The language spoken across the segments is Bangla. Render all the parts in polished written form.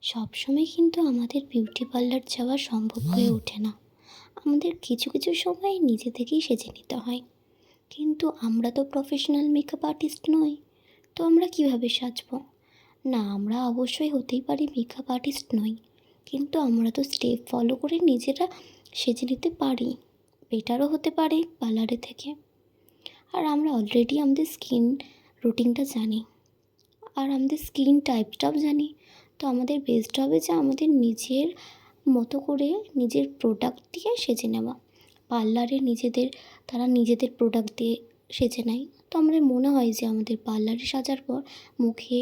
সবসময় কিন্তু আমাদের বিউটি পার্লার যাওয়া সম্ভব হয়ে ওঠে না। আমাদের কিছু কিছু সময় নিজে থেকেই সেজে নিতে হয়। কিন্তু আমরা তো প্রফেশনাল মেকআপ আর্টিস্ট নই। তো আমরা কিভাবে সাজবো? না, আমরা অবশ্যই হতেই পারি মেকআপ আর্টিস্ট নই, কিন্তু আমরা তো স্টেপ ফলো করে নিজেরা সেজে নিতে পারি। বেটারও হতে পারে পার্লারে থেকে। আর আমরা অলরেডি আমাদের স্কিন রুটিনটা জানি, আর আমাদের স্কিন টাইপটাও জানি। তো আমাদের বেস্ট হবে যে আমাদের নিজের মতো করে নিজের প্রোডাক্ট দিয়ে সেজে নেওয়া। পার্লারে তারা নিজেদের প্রোডাক্ট দিয়ে সেজে নেয়। তো আমাদের মনে হয় যে আমাদের পার্লারে সাজার পর মুখে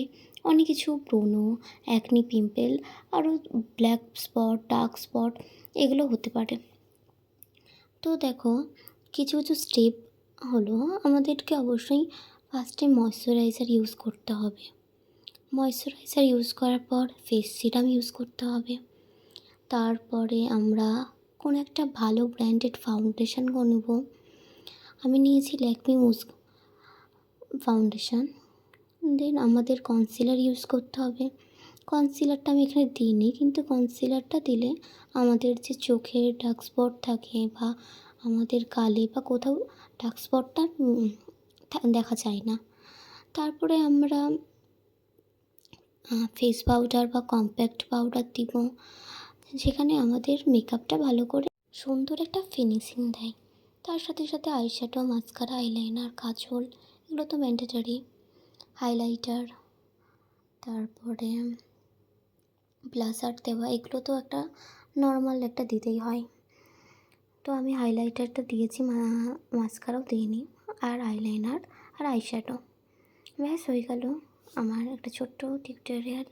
অনেক কিছু ব্রণ, অ্যাকনি, পিম্পল, আরও ব্ল্যাক স্পট, ডার্ক স্পট এগুলো হতে পারে। তো দেখো, কিছু কিছু স্টেপ হলো, আমাদেরকে অবশ্যই ফার্স্টে ময়শ্চারাইজার ইউজ করতে হবে। ময়শ্চারাইজার ইউজ করার পর ফেস সিরাম ইউজ করতে হবে। তারপরে আমরা কোনো একটা ভালো ব্র্যান্ডেড ফাউন্ডেশন নেব। আমি নিয়েছি ল্যাকমি মুজ ফাউন্ডেশন। দেন আমাদের কনসিলার ইউজ করতে হবে। কনসিলারটা আমি এখানে দিইনি, কিন্তু কনসিলারটা দিলে আমাদের যে চোখের ডার্ক স্পট থাকে বা আমাদের গালে বা কোথাও ডার্ক স্পটটা দেখা যায় না। তারপরে আমরা ফেস পাউডার বা কম্প্যাক্ট পাউডার দিব, যেখানে আমাদের মেকআপটা ভালো করে সুন্দর একটা ফিনিশিং দেয়। তার সাথে সাথে আইশ্যাডো, মাস্কারা, আইলাইনার, কাজল এগুলো তো ম্যান্ডেটরি। হাইলাইটার, তারপরে ব্লাশার দেওয়া, এগুলো তো একটা নর্মাল একটা দিতেই হয়। তো আমি হাইলাইটারটা দিয়েছি, মাস্কারাও দিইনি, আর আইলাইনার আর আইশ্যাডো। ব্যাস হয়ে গেল আমার একটা ছোট্ট টিউটোরিয়াল।